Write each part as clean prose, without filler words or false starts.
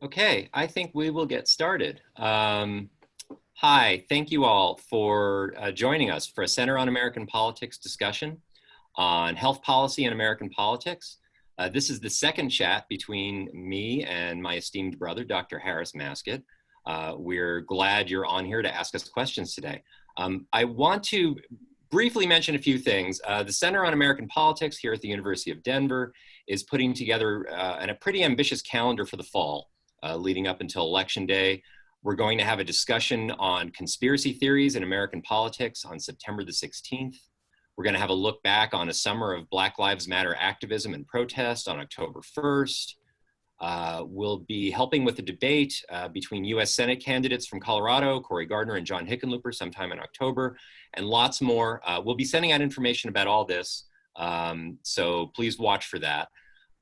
Okay, I think we will get started. Hi, thank you all for joining us for a Center on American Politics discussion on health policy and American politics. This is the second chat between me and my esteemed brother, Dr. Harris Maskett. We're glad you're on here to ask us questions today. I want to briefly mention a few things. The Center on American Politics here at the University of Denver is putting together a pretty ambitious calendar for the fall. Leading up until Election Day. We're going to have a discussion on conspiracy theories in American politics on September the 16th. We're going to have a look back on a summer of Black Lives Matter activism and protest on October 1st. We'll be helping with the debate between US Senate candidates from Colorado, Cory Gardner and John Hickenlooper sometime in October, and lots more. We'll be sending out information about all this, so please watch for that.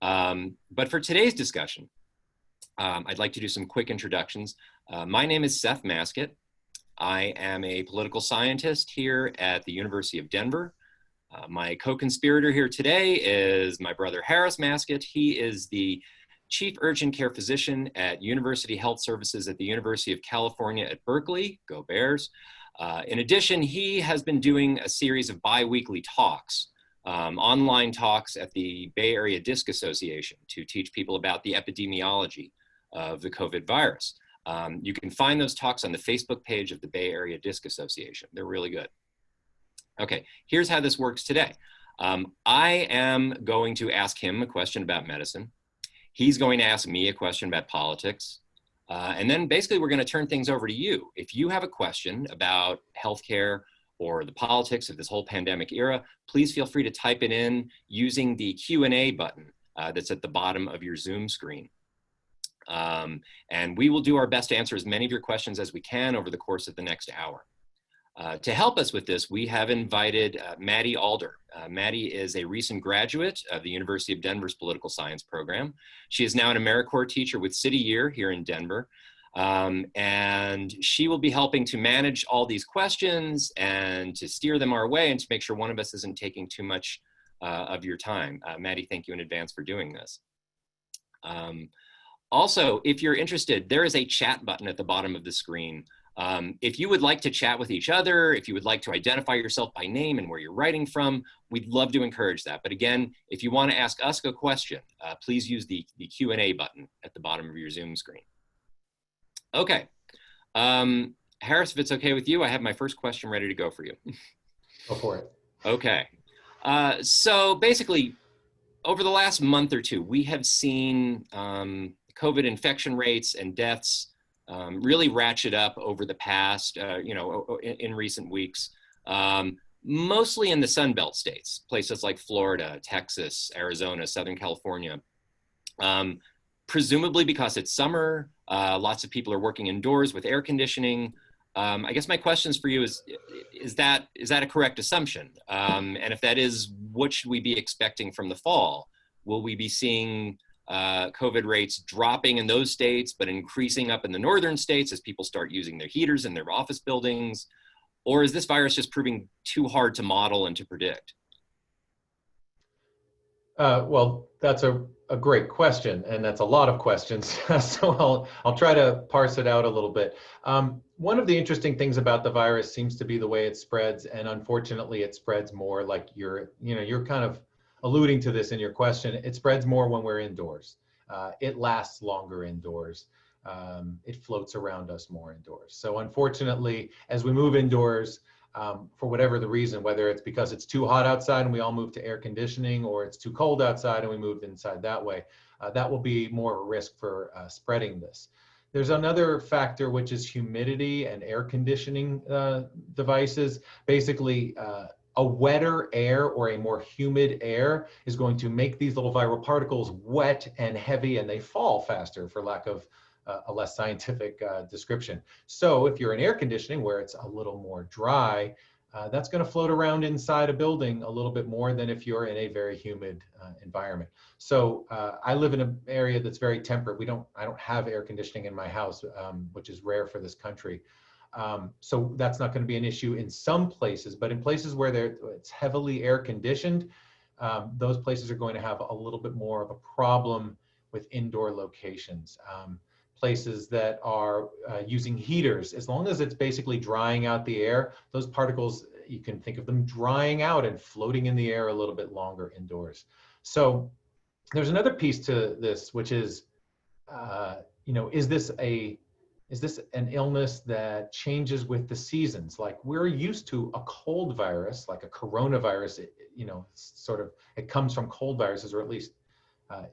But for today's discussion, I'd like to do some quick introductions. My name is Seth Maskett. I am a political scientist here at the University of Denver. My co-conspirator here today is my brother Harris Maskett. He is the Chief Urgent Care Physician at University Health Services at the University of California at Berkeley. Go Bears. In addition, he has been doing a series of bi-weekly talks, online talks at the Bay Area Disc Association to teach people about the epidemiology of the COVID virus. You can find those talks on the Facebook page of the Bay Area Disc Association. They're really good. Okay, here's how this works today. I am going to ask him a question about medicine. He's going to ask me a question about politics. And then basically we're going to turn things over to you. If you have a question about healthcare or the politics of this whole pandemic era, please feel free to type it in using the Q&A button that's at the bottom of your Zoom screen. And we will do our best to answer as many of your questions as we can over the course of the next hour. To help us with this, we have invited Maddie Alder. Maddie is a recent graduate of the University of Denver's political science program. She is now an AmeriCorps teacher with City Year here in Denver. And she will be helping to manage all these questions and to steer them our way and to make sure one of us isn't taking too much of your time. Maddie, thank you in advance for doing this. Also, if you're interested, there is a chat button at the bottom of the screen. If you would like to chat with each other, if you would like to identify yourself by name and where you're writing from, we'd love to encourage that. But again, if you want to ask us a question, please use the Q&A button at the bottom of your Zoom screen. Okay. Harris, if it's okay with you, I have my first question ready to go for you. Go for it. Okay. So basically, over the last month or two, we have seen COVID infection rates and deaths really ratchet up over the past, in recent weeks, mostly in the Sun Belt states, places like Florida, Texas, Arizona, Southern California. Presumably because it's summer, lots of people are working indoors with air conditioning. I guess my questions for you is that a correct assumption? And if that is, what should we be expecting from the fall? Will we be seeing COVID rates dropping in those states, but increasing up in the northern states as people start using their heaters in their office buildings? Or is this virus just proving too hard to model and to predict? Well, that's a great question, and that's a lot of questions. So I'll try to parse it out a little bit. One of the interesting things about the virus seems to be the way it spreads, and unfortunately, it spreads more like you're kind of alluding to this in your question. It spreads more when we're indoors. It lasts longer indoors. It floats around us more indoors. So unfortunately, as we move indoors, for whatever the reason, whether it's because it's too hot outside and we all move to air conditioning, or it's too cold outside and we move inside that way, that will be more of a risk for spreading this. There's another factor, which is humidity and air conditioning devices. Basically, a wetter air or a more humid air is going to make these little viral particles wet and heavy, and they fall faster, for lack of a less scientific description. So if you're in air conditioning where it's a little more dry, that's going to float around inside a building a little bit more than if you're in a very humid environment. So I live in an area that's very temperate. I don't have air conditioning in my house, which is rare for this country. So that's not going to be an issue in some places, but in places where it's heavily air conditioned, those places are going to have a little bit more of a problem with indoor locations. places that are using heaters. As long as it's basically drying out the air, those particles, you can think of them drying out and floating in the air a little bit longer indoors. So there's another piece to this, which is, is this an illness that changes with the seasons? Like, we're used to a cold virus, like a coronavirus, it comes from cold viruses, or at least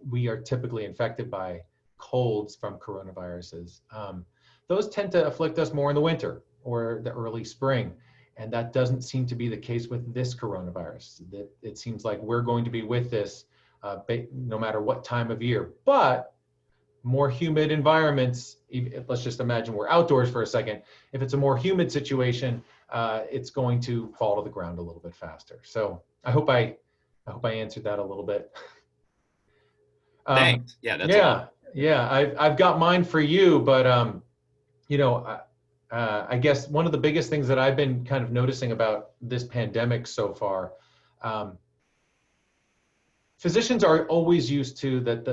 we are typically infected by colds from coronaviruses. Those tend to afflict us more in the winter or the early spring. And that doesn't seem to be the case with this coronavirus. It seems like we're going to be with this no matter what time of year. But more humid environments, let's just imagine we're outdoors for a second. If it's a more humid situation, it's going to fall to the ground a little bit faster. So I hope I answered that a little bit. Thanks. Yeah, that's I've got mine for you, but I guess one of the biggest things that I've been kind of noticing about this pandemic so far, physicians are always used to that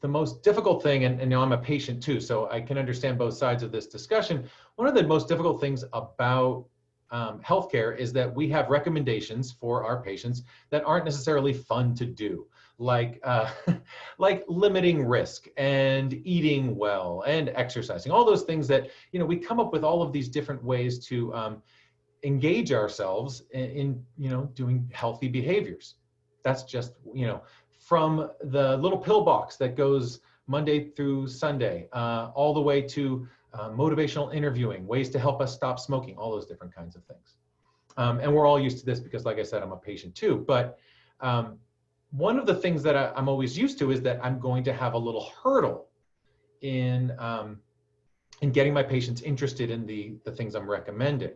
the most difficult thing, and I'm a patient too, so I can understand both sides of this discussion. One of the most difficult things about healthcare is that we have recommendations for our patients that aren't necessarily fun to do, like like limiting risk and eating well and exercising, all those things that, we come up with all of these different ways to engage ourselves in doing healthy behaviors. That's just, from the little pill box that goes Monday through Sunday, all the way to motivational interviewing, ways to help us stop smoking, all those different kinds of things. And we're all used to this because, like I said, I'm a patient too. But one of the things that I'm always used to is that I'm going to have a little hurdle in getting my patients interested in the things I'm recommending.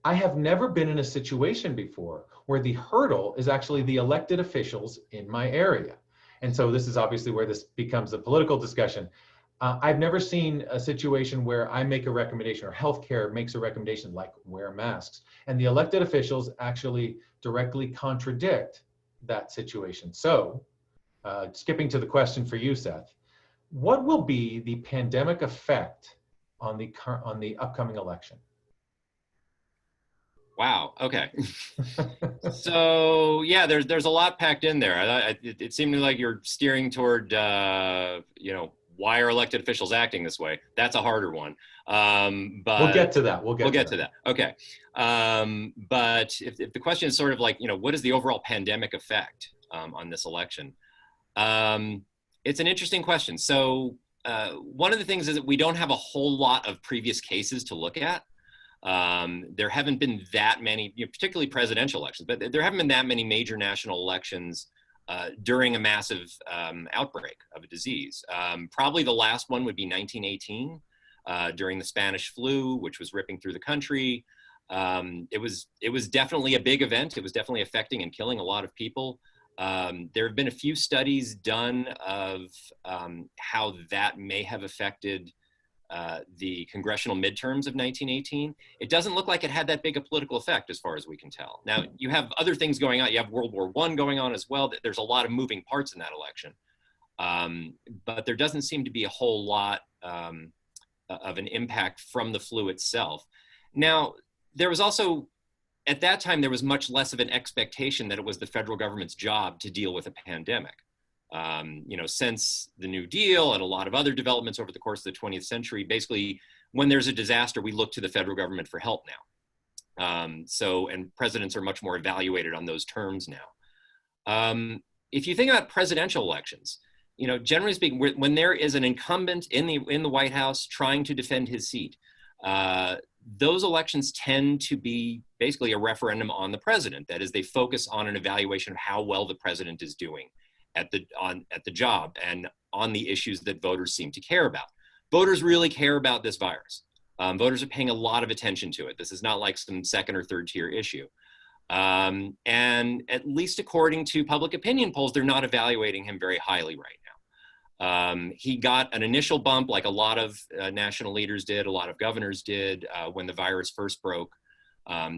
I have never been in a situation before where the hurdle is actually the elected officials in my area. And so this is obviously where this becomes a political discussion. I've never seen a situation where I make a recommendation or healthcare makes a recommendation like wear masks, and the elected officials actually directly contradict that situation. So skipping to the question for you, Seth, what will be the pandemic effect on the upcoming election? Wow. Okay. So yeah, there's a lot packed in there. It seemed like you're steering toward, why are elected officials acting this way? That's a harder one. But we'll get to that. We'll get to that. Okay. But if the question is sort of like, what is the overall pandemic effect on this election? It's an interesting question. So one of the things is that we don't have a whole lot of previous cases to look at. There haven't been that many, particularly presidential elections, but there haven't been that many major national elections during a massive outbreak of a disease. Probably the last one would be 1918 during the Spanish flu, which was ripping through the country. It was definitely a big event. It was definitely affecting and killing a lot of people. There have been a few studies done of how that may have affected the congressional midterms of 1918. It doesn't look like it had that big a political effect as far as we can tell. Now, you have other things going on. You have World War I going on as well. There's a lot of moving parts in that election. But there doesn't seem to be a whole lot of an impact from the flu itself. Now, there was also, at that time, there was much less of an expectation that it was the federal government's job to deal with a pandemic. Since the New Deal and a lot of other developments over the course of the 20th century, basically, when there's a disaster, we look to the federal government for help now. And presidents are much more evaluated on those terms now. If you think about presidential elections, generally speaking, when there is an incumbent in the White House trying to defend his seat, those elections tend to be basically a referendum on the president. That is, they focus on an evaluation of how well the president is doing at the job and on the issues that voters seem to care about. Voters really care about this virus. Voters are paying a lot of attention to it. This is not like some second or third tier issue. And at least according to public opinion polls, they're not evaluating him very highly right now. He got an initial bump like a lot of national leaders did, a lot of governors did when the virus first broke.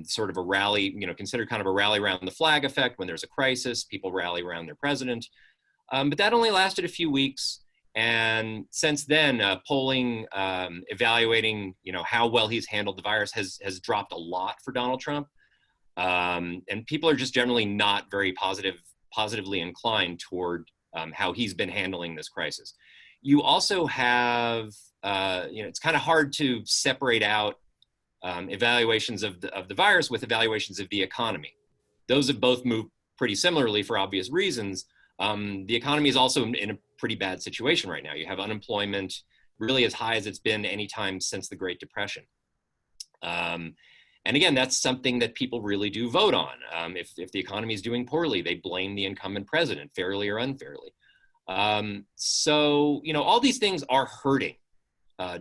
Sort of a rally, considered kind of a rally around the flag effect. When there's a crisis, people rally around their president. But that only lasted a few weeks. And since then, polling evaluating, how well he's handled the virus has dropped a lot for Donald Trump. And people are just generally not very positively inclined toward how he's been handling this crisis. You also have, it's kind of hard to separate out evaluations of the virus with evaluations of the economy. Those have both moved pretty similarly for obvious reasons. The economy is also in a pretty bad situation right now. You have unemployment really as high as it's been any time since the Great Depression. And again, that's something that people really do vote on. If the economy is doing poorly, they blame the incumbent president, fairly or unfairly. So, all these things are hurting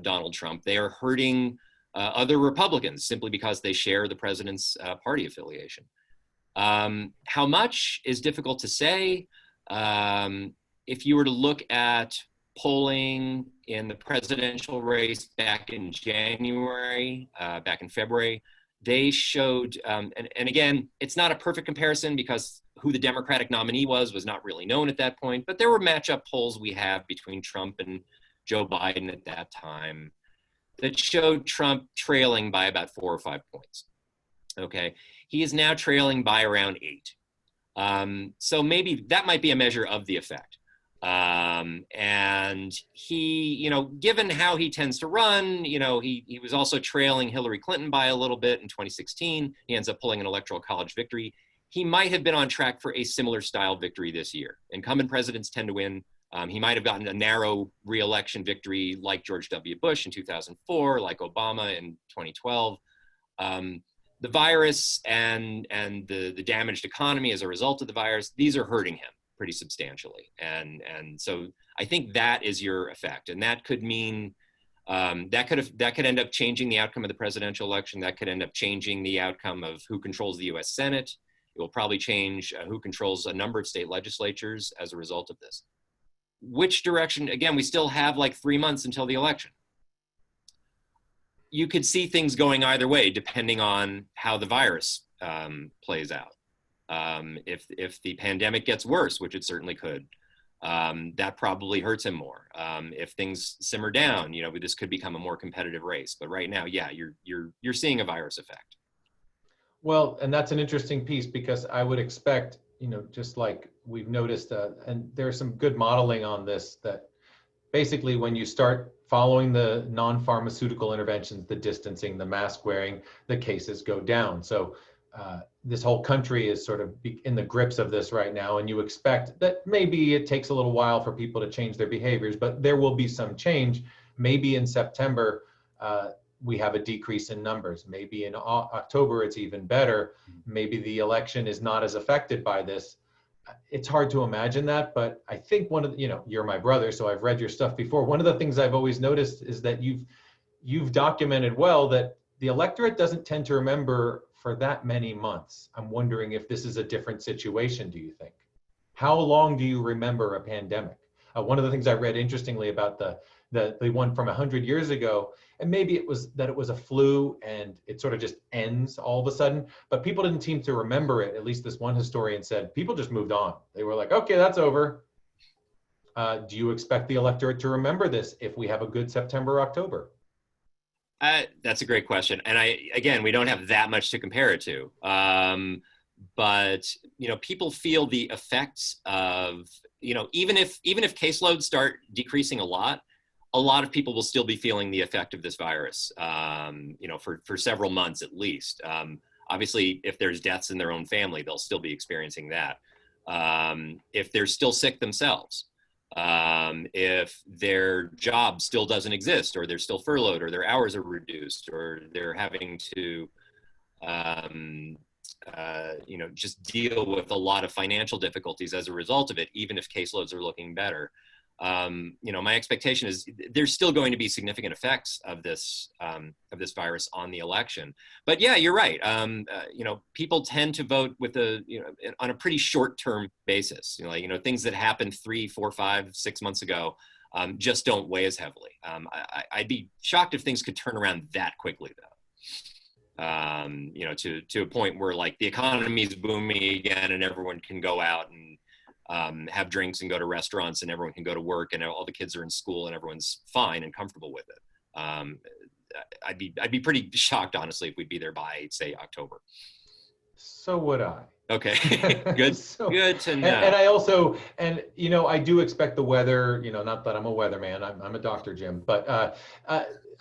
Donald Trump. They are hurting other Republicans simply because they share the president's party affiliation. How much is difficult to say. If you were to look at polling in the presidential race back in January, back in February, they showed, and again, it's not a perfect comparison because who the Democratic nominee was not really known at that point, but there were matchup polls we have between Trump and Joe Biden at that time that showed Trump trailing by about 4 or 5 points. Okay, he is now trailing by around 8. So maybe that might be a measure of the effect. And he, given how he tends to run, he was also trailing Hillary Clinton by a little bit in 2016. He ends up pulling an electoral college victory. He might have been on track for a similar style victory this year. Incumbent presidents tend to win. He might have gotten a narrow re-election victory like George W. Bush in 2004, like Obama in 2012. The virus and the damaged economy as a result of the virus, these are hurting him pretty substantially. And so I think that is your effect. And that could mean, that could end up changing the outcome of the presidential election. That could end up changing the outcome of who controls the US Senate. It will probably change who controls a number of state legislatures as a result of this. Which direction, again, we still have like 3 months until the election. You could see things going either way, depending on how the virus plays out. If the pandemic gets worse, which it certainly could, that probably hurts him more. If things simmer down, this could become a more competitive race. But right now, yeah, you're seeing a virus effect. Well, and that's an interesting piece because I would expect, just like we've noticed, and there's some good modeling on this, that basically when you start following the non-pharmaceutical interventions, the distancing, the mask wearing, the cases go down. So this whole country is sort of in the grips of this right now, and you expect that maybe it takes a little while for people to change their behaviors, but there will be some change. Maybe in September, we have a decrease in numbers. Maybe in October, it's even better. Maybe the election is not as affected by this. It's hard to imagine that, but I think one of the, you're my brother, so I've read your stuff before. One of the things I've always noticed is that you've documented well that the electorate doesn't tend to remember for that many months. I'm wondering if this is a different situation, do you think? How long do you remember a pandemic? One of the things I read interestingly about the one from 100 years ago, and maybe it was that it was a flu and it sort of just ends all of a sudden, but people didn't seem to remember it. At least this one historian said, people just moved on. They were like, okay, that's over. Do you expect the electorate to remember this if we have a good September, October? That's a great question. And again, we don't have that much to compare it to. But, people feel the effects of, even if caseloads start decreasing a lot of people will still be feeling the effect of this virus, for several months at least. Obviously, if there's deaths in their own family, they'll still be experiencing that. If they're still sick themselves, if their job still doesn't exist, or they're still furloughed, or their hours are reduced, or they're having to, just deal with a lot of financial difficulties as a result of it, even if caseloads are looking better. My expectation is there's still going to be significant effects of this virus on the election. But yeah, you're right. People tend to vote with on a pretty short-term basis. Things that happened 3, 4, 5, 6 months ago just don't weigh as heavily. I'd be shocked if things could turn around that quickly, though. To a point where like the economy is booming again and everyone can go out and have drinks and go to restaurants and everyone can go to work and all the kids are in school and everyone's fine and comfortable with it. I'd be pretty shocked, honestly, if we'd be there by, say, October. So would I. Okay, good. So, Good to know. and I also, and you know, I do expect the weather, you know, not that I'm a weatherman, I'm a doctor, Jim, but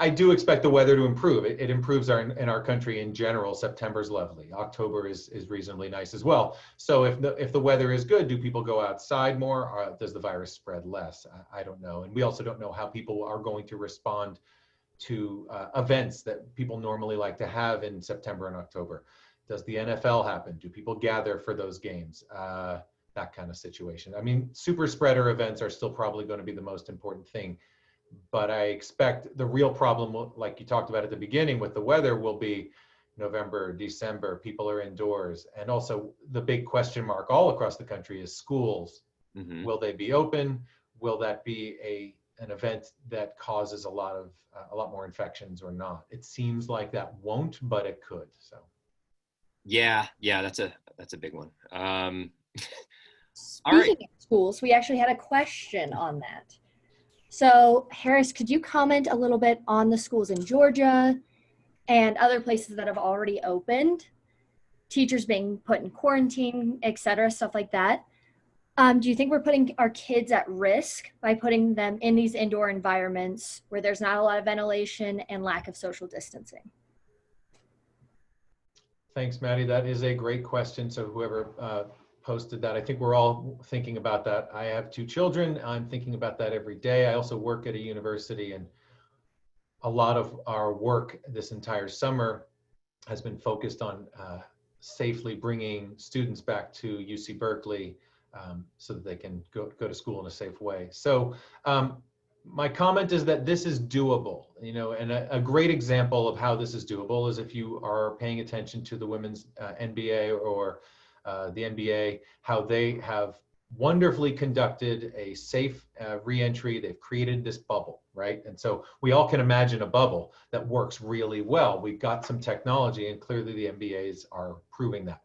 I do expect the weather to improve. It improves in our country in general. September's lovely. October is reasonably nice as well. So if the weather is good, do people go outside more? Or does the virus spread less? I don't know. And we also don't know how people are going to respond to events that people normally like to have in September and October. Does the NFL happen? Do people gather for those games? That kind of situation. I mean, super spreader events are still probably going to be the most important thing, but I expect the real problem, like you talked about at the beginning with the weather, will be November, December, people are indoors. And also the big question mark all across the country is schools. Mm-hmm. Will they be open? Will that be an event that causes a lot more infections or not? It seems like that won't, but it could, so. Yeah, that's a big one. Speaking of schools, we actually had a question on that. So Harris, could you comment a little bit on the schools in Georgia and other places that have already opened, teachers being put in quarantine, et cetera, stuff like that? Do you think we're putting our kids at risk by putting them in these indoor environments where there's not a lot of ventilation and lack of social distancing? Thanks, Maddie. That is a great question. So whoever posted that, I think we're all thinking about that. I have 2 children. I'm thinking about that every day. I also work at a university, and a lot of our work this entire summer has been focused on safely bringing students back to UC Berkeley so that they can go to school in a safe way. So my comment is that this is doable, you know, and a great example of how this is doable is if you are paying attention to the women's NBA or the NBA, how they have wonderfully conducted a safe re-entry. They've created this bubble, right? And so we all can imagine a bubble that works really well. We've got some technology, and clearly the NBAs are proving that.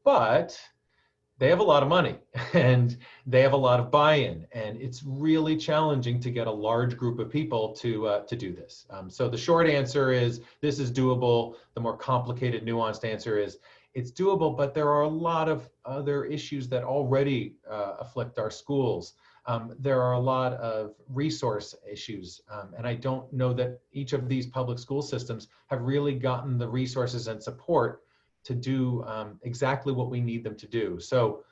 But they have a lot of money and they have a lot of buy-in, and it's really challenging to get a large group of people to do this. So the short answer is this is doable. The more complicated, nuanced answer is it's doable, but there are a lot of other issues that already afflict our schools. There are a lot of resource issues, and I don't know that each of these public school systems have really gotten the resources and support to do exactly what we need them to do. So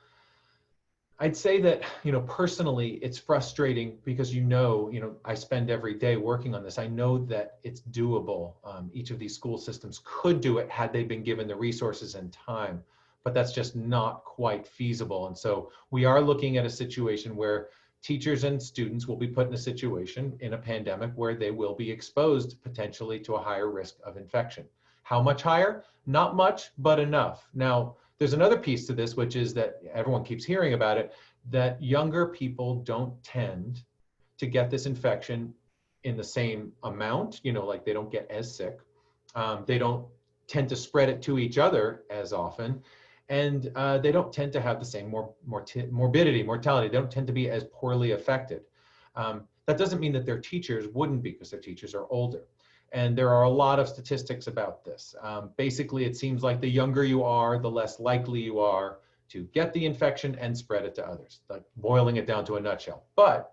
I'd say that, you know, personally, it's frustrating because, you know, I spend every day working on this. I know that it's doable. Each of these school systems could do it had they been given the resources and time, but that's just not quite feasible. And so we are looking at a situation where teachers and students will be put in a situation in a pandemic where they will be exposed potentially to a higher risk of infection. How much higher? Not much, but enough. Now, there's another piece to this, which is that everyone keeps hearing about it, that younger people don't tend to get this infection in the same amount, you know, like they don't get as sick. They don't tend to spread it to each other as often. And they don't tend to have the same mortality. They don't tend to be as poorly affected. That doesn't mean that their teachers wouldn't be, because their teachers are older. And there are a lot of statistics about this. Basically, it seems like the younger you are, the less likely you are to get the infection and spread it to others, like boiling it down to a nutshell. But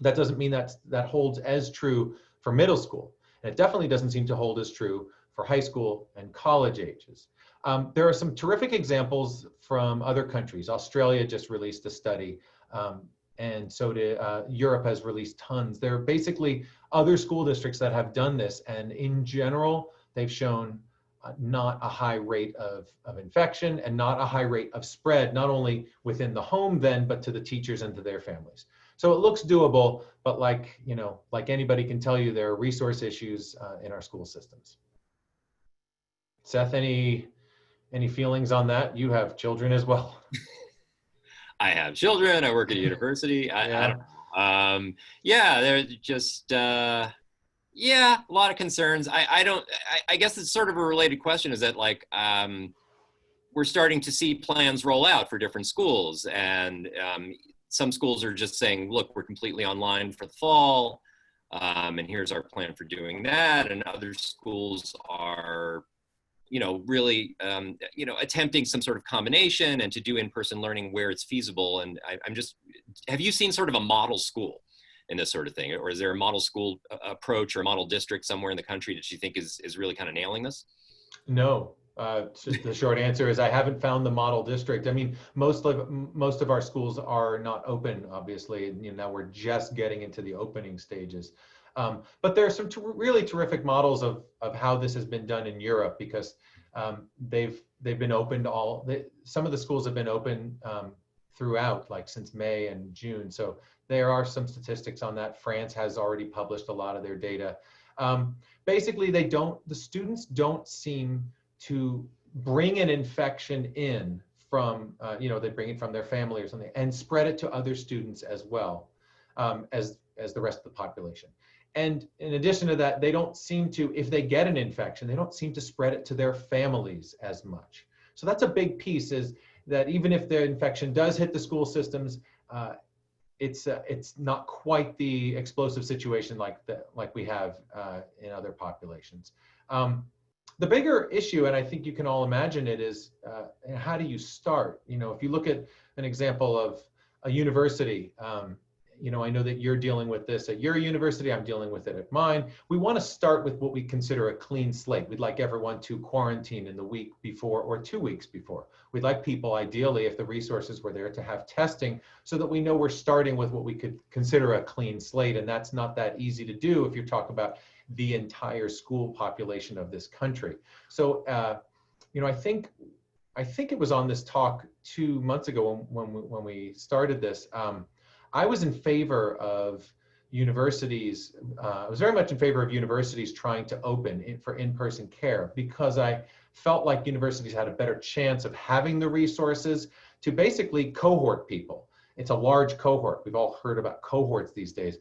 that doesn't mean that holds as true for middle school. And it definitely doesn't seem to hold as true for high school and college ages. There are some terrific examples from other countries. Australia just released a study. And so did Europe has released tons. There are basically other school districts that have done this, and in general, they've shown not a high rate of infection and not a high rate of spread, not only within the home then, but to the teachers and to their families. So it looks doable, but like anybody can tell you, there are resource issues in our school systems. Seth, any feelings on that? You have children as well. I have children. I work at a university. I don't know. They're just, a lot of concerns. I guess it's sort of a related question, is that like, we're starting to see plans roll out for different schools. And some schools are just saying, look, we're completely online for the fall. And here's our plan for doing that. And other schools are, really, attempting some sort of combination and to do in-person learning where it's feasible. And have you seen sort of a model school in this sort of thing? Or is there a model school approach or a model district somewhere in the country that you think is really kind of nailing this? No. The short answer is I haven't found the model district. I mean, most of our schools are not open, obviously. Now we're just getting into the opening stages. But there are some really terrific models of how this has been done in Europe, because they've been opened some of the schools have been open throughout, like since May and June. So there are some statistics on that. France has already published a lot of their data. Basically, the students don't seem to bring an infection in from, they bring it from their family or something and spread it to other students as well, as the rest of the population. And in addition to that, they don't seem to, if they get an infection, they don't seem to spread it to their families as much. So that's a big piece, is that even if the infection does hit the school systems, it's not quite the explosive situation like we have in other populations. The bigger issue, and I think you can all imagine it, is how do you start? If you look at an example of a university, I know that you're dealing with this at your university, I'm dealing with it at mine. We want to start with what we consider a clean slate. We'd like everyone to quarantine in the week before or 2 weeks before. We'd like people, ideally, if the resources were there, to have testing so that we know we're starting with what we could consider a clean slate. And that's not that easy to do if you're talking about the entire school population of this country. So, I think it was on this talk 2 months ago when we started this. I was in favor of universities. I was very much in favor of universities trying to open for in-person care, because I felt like universities had a better chance of having the resources to basically cohort people. It's a large cohort. We've all heard about cohorts these days.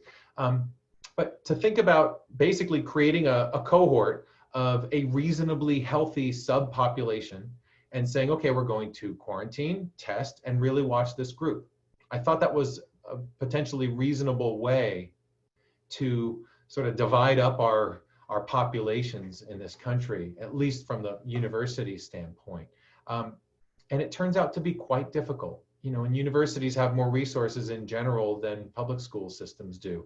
But to think about basically creating a cohort of a reasonably healthy subpopulation and saying, okay, we're going to quarantine, test, and really watch this group. I thought that was a potentially reasonable way to sort of divide up our populations in this country, at least from the university standpoint. And it turns out to be quite difficult. And universities have more resources in general than public school systems do.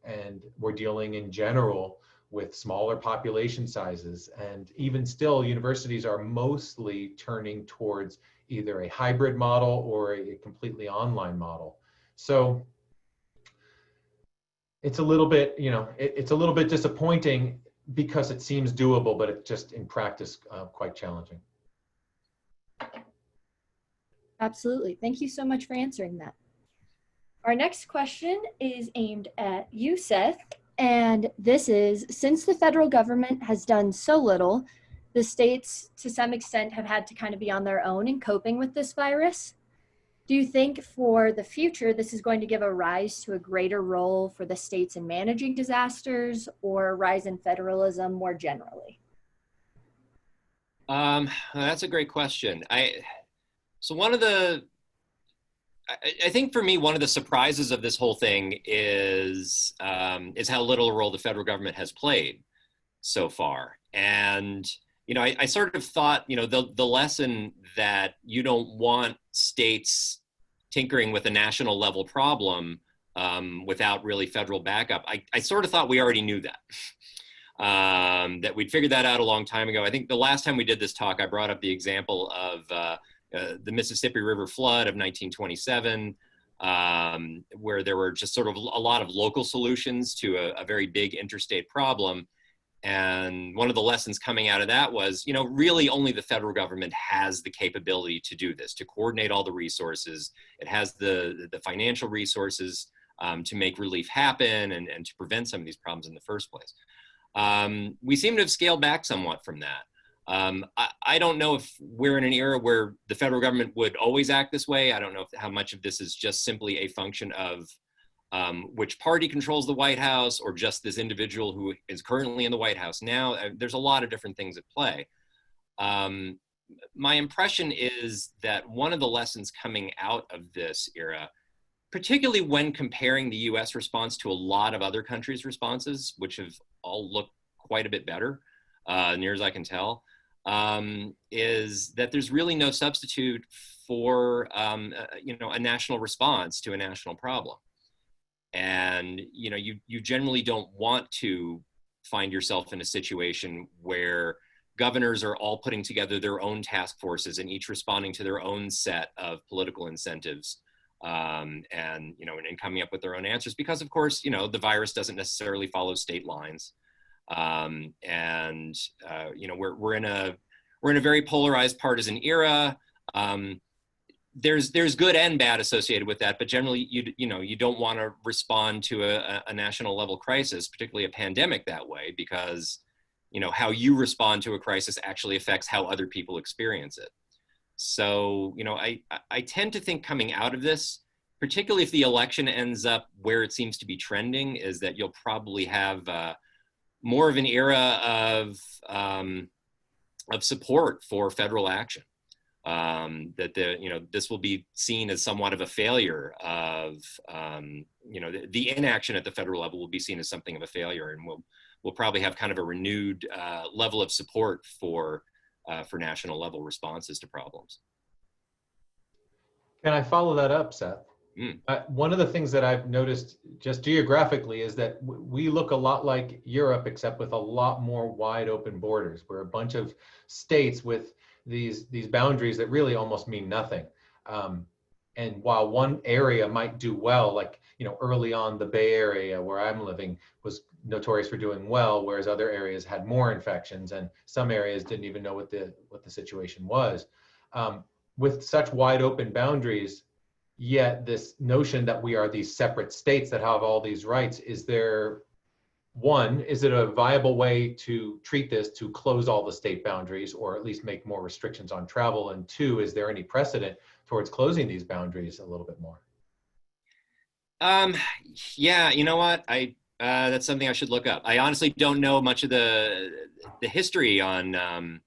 And we're dealing in general with smaller population sizes. And even still, universities are mostly turning towards either a hybrid model or a completely online model. So it's a little bit, it's a little bit disappointing because it seems doable, but it's just in practice quite challenging. Absolutely. Thank you so much for answering that. Our next question is aimed at you, Seth, and this is, since the federal government has done so little, the states to some extent have had to kind of be on their own in coping with this virus. Do you think for the future this is going to give a rise to a greater role for the states in managing disasters, or a rise in federalism more generally? That's a great question. I think for me, one of the surprises of this whole thing is how little a role the federal government has played so far. And, I sort of thought, the lesson that you don't want states tinkering with a national level problem without really federal backup. I sort of thought we already knew that. That we'd figured that out a long time ago. I think the last time we did this talk, I brought up the example of the Mississippi River flood of 1927, where there were just sort of a lot of local solutions to a very big interstate problem. And one of the lessons coming out of that was, really only the federal government has the capability to do this, to coordinate all the resources. It has the financial resources to make relief happen and to prevent some of these problems in the first place. We seem to have scaled back somewhat from that. I don't know if we're in an era where the federal government would always act this way. I don't know how much of this is just simply a function of which party controls the White House, or just this individual who is currently in the White House now. There's a lot of different things at play. my impression is that one of the lessons coming out of this era, particularly when comparing the US response to a lot of other countries' responses, which have all looked quite a bit better, near as I can tell, is that there's really no substitute for a national response to a national problem. And you generally don't want to find yourself in a situation where governors are all putting together their own task forces and each responding to their own set of political incentives, and coming up with their own answers, because of course the virus doesn't necessarily follow state lines, we're in a very polarized partisan era. There's good and bad associated with that, but generally you don't want to respond to a national level crisis, particularly a pandemic, that way, because how you respond to a crisis actually affects how other people experience it. So I tend to think coming out of this, particularly if the election ends up where it seems to be trending, is that you'll probably have more of an era of support for federal action. This will be seen as somewhat of a failure of, the inaction at the federal level will be seen as something of a failure, and we'll probably have kind of a renewed level of support for national level responses to problems. Can I follow that up, Seth? One of the things that I've noticed just geographically is that we look a lot like Europe, except with a lot more wide open borders. We're a bunch of states with these boundaries that really almost mean nothing. And while one area might do well, like early on, the Bay Area where I'm living was notorious for doing well, whereas other areas had more infections, and some areas didn't even know what the situation was. With such wide open boundaries, yet this notion that we are these separate states that have all these rights, is it a viable way to treat this, to close all the state boundaries, or at least make more restrictions on travel? And two, is there any precedent towards closing these boundaries a little bit more? Yeah, you know what? That's something I should look up. I honestly don't know much of the history on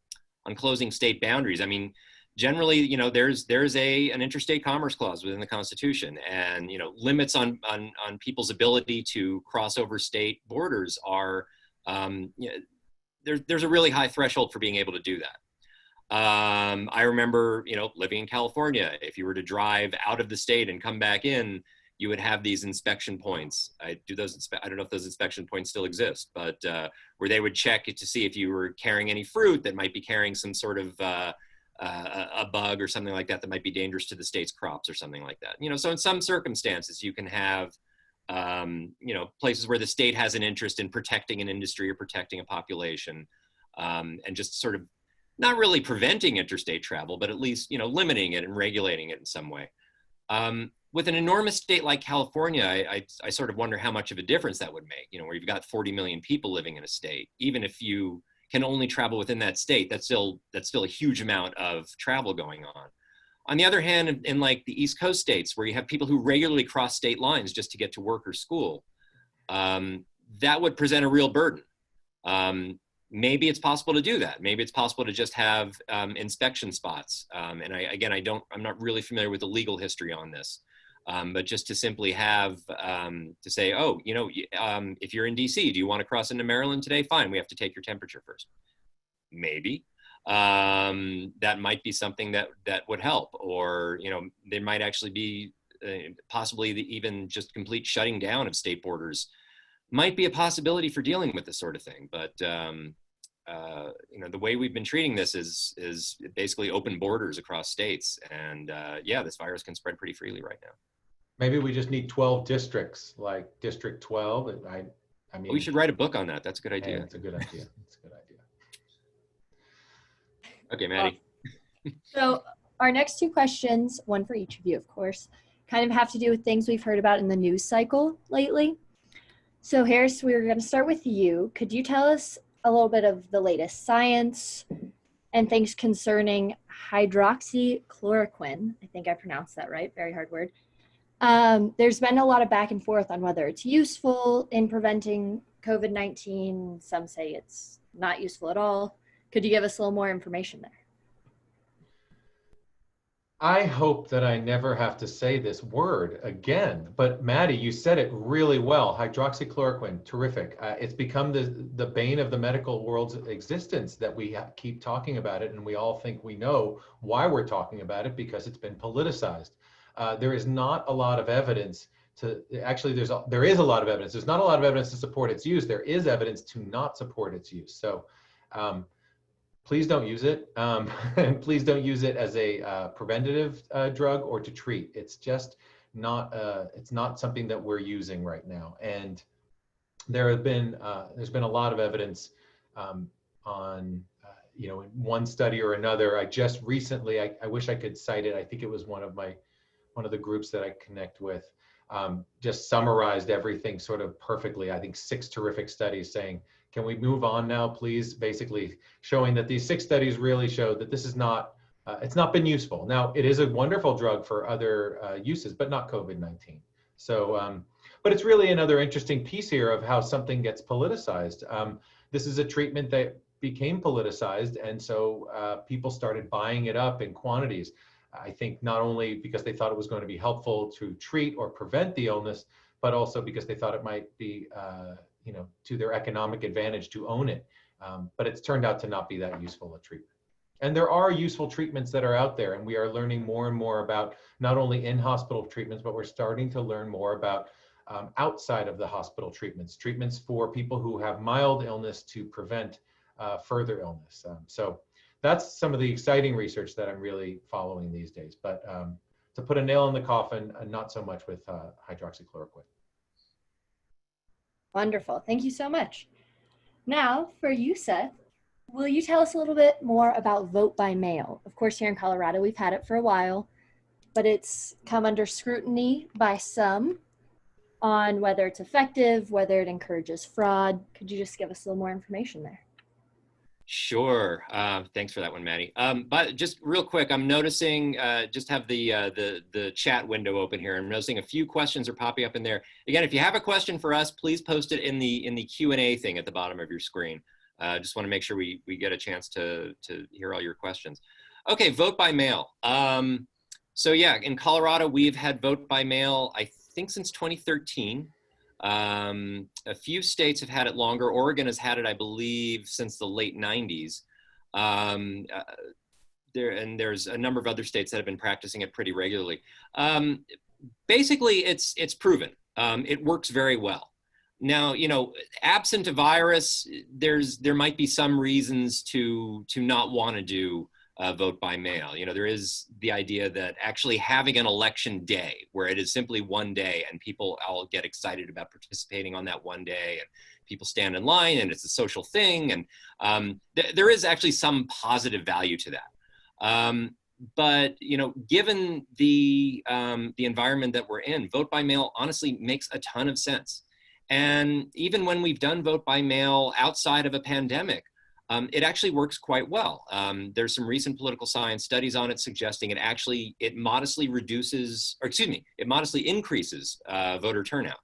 closing state boundaries. I mean, generally, there's an interstate commerce clause within the Constitution, and limits on people's ability to cross over state borders are there's a really high threshold for being able to do that. I remember living in California. If you were to drive out of the state and come back in, you would have these inspection points. I don't know if those inspection points still exist, but where they would check to see if you were carrying any fruit that might be carrying some sort of a bug or something like that might be dangerous to the state's crops or something like that. So in some circumstances you can have, places where the state has an interest in protecting an industry or protecting a population, and just sort of not really preventing interstate travel, but at least, limiting it and regulating it in some way. With an enormous state like California, I sort of wonder how much of a difference that would make, where you've got 40 million people living in a state. Even if you can only travel within that state, that's still a huge amount of travel going on. On the other hand, in like the East Coast states, where you have people who regularly cross state lines just to get to work or school, that would present a real burden. Maybe it's possible to do that. Maybe it's possible to just have inspection spots. And I'm not really familiar with the legal history on this. But just to simply have, to say, if you're in DC, do you want to cross into Maryland today? Fine, we have to take your temperature first. Maybe. That might be something that would help. Or, there might actually be possibly even just complete shutting down of state borders might be a possibility for dealing with this sort of thing. But, the way we've been treating this is basically open borders across states. And this virus can spread pretty freely right now. Maybe we just need 12 districts, like District 12. I mean, we should write a book on that. That's a good idea. Hey, that's a good idea. That's a good idea. Okay, Maddie. So our next two questions, one for each of you, of course, kind of have to do with things we've heard about in the news cycle lately. So Harris, we're going to start with you. Could you tell us a little bit of the latest science and things concerning hydroxychloroquine? I think I pronounced that right. Very hard word. There's been a lot of back and forth on whether it's useful in preventing COVID-19. Some say it's not useful at all. Could you give us a little more information there? I hope that I never have to say this word again, but Maddie, you said it really well. Hydroxychloroquine, terrific. It's become the bane of the medical world's existence that we keep talking about it, and we all think we know why we're talking about it because it's been politicized. There is not a lot of evidence to actually. There is a lot of evidence. There's not a lot of evidence to support its use. There is evidence to not support its use. So. Please don't use it. And please don't use it as a preventative drug or to treat. It's just it's not something that we're using right now. And there's been a lot of evidence on, in one study or another. I just recently, I wish I could cite it. I think it was one of the groups that I connect with, just summarized everything sort of perfectly. I think 6 terrific studies saying, can we move on now, please? Basically showing that these 6 studies really showed that this is not, it's not been useful. Now, it is a wonderful drug for other uses, but not COVID-19. So, but it's really another interesting piece here of how something gets politicized. This is a treatment that became politicized, and so people started buying it up in quantities. I think not only because they thought it was going to be helpful to treat or prevent the illness, but also because they thought it might be to their economic advantage to own it. But it's turned out to not be that useful a treatment. And there are useful treatments that are out there, and we are learning more and more about not only in-hospital treatments, but we're starting to learn more about outside of the hospital treatments for people who have mild illness to prevent further illness. So that's some of the exciting research that I'm really following these days. But to put a nail in the coffin, not so much with hydroxychloroquine. Wonderful. Thank you so much. Now, for you, Seth, will you tell us a little bit more about vote by mail? Of course, here in Colorado, we've had it for a while, but it's come under scrutiny by some on whether it's effective, whether it encourages fraud. Could you just give us a little more information there? Sure. Thanks for that one, Maddie. But just real quick, I'm noticing, just have the chat window open here. I'm noticing a few questions are popping up in there. Again, if you have a question for us, please post it in the Q&A thing at the bottom of your screen. Just want to make sure we get a chance to hear all your questions. Okay, vote by mail. So yeah, in Colorado, we've had vote by mail, I think since 2013. A few states have had it longer. Oregon has had it, I believe, since the late 90s. There's a number of other states that have been practicing it pretty regularly. Basically, it's proven. It works very well. Now, absent a virus, there might be some reasons to not want to do vote by mail. There is the idea that actually having an election day where it is simply one day and people all get excited about participating on that one day and people stand in line and it's a social thing. And there is actually some positive value to that. But, given the environment that we're in, vote by mail honestly makes a ton of sense. And even when we've done vote by mail outside of a pandemic, it actually works quite well. There's some recent political science studies on it suggesting it modestly increases voter turnout.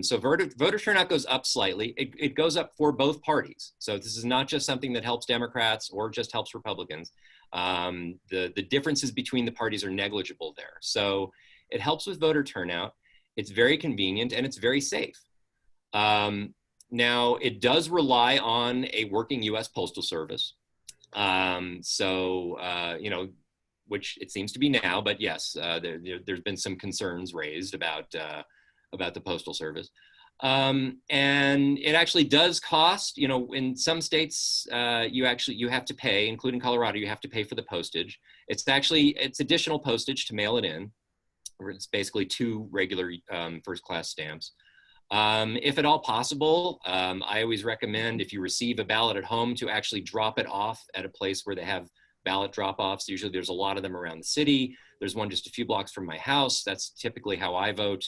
So voter turnout goes up slightly. It goes up for both parties. So this is not just something that helps Democrats or just helps Republicans. The differences between the parties are negligible there. So it helps with voter turnout. It's very convenient and it's very safe. Now, it does rely on a working U.S. Postal Service. Which it seems to be now, but yes, there's been some concerns raised about the Postal Service. And it actually does cost, in some states, you have to pay, including Colorado, you have to pay for the postage. It's additional postage to mail it in. It's basically 2 regular first-class stamps. If at all possible, I always recommend if you receive a ballot at home to actually drop it off at a place where they have ballot drop-offs. Usually there's a lot of them around the city. There's one just a few blocks from my house. That's typically how I vote.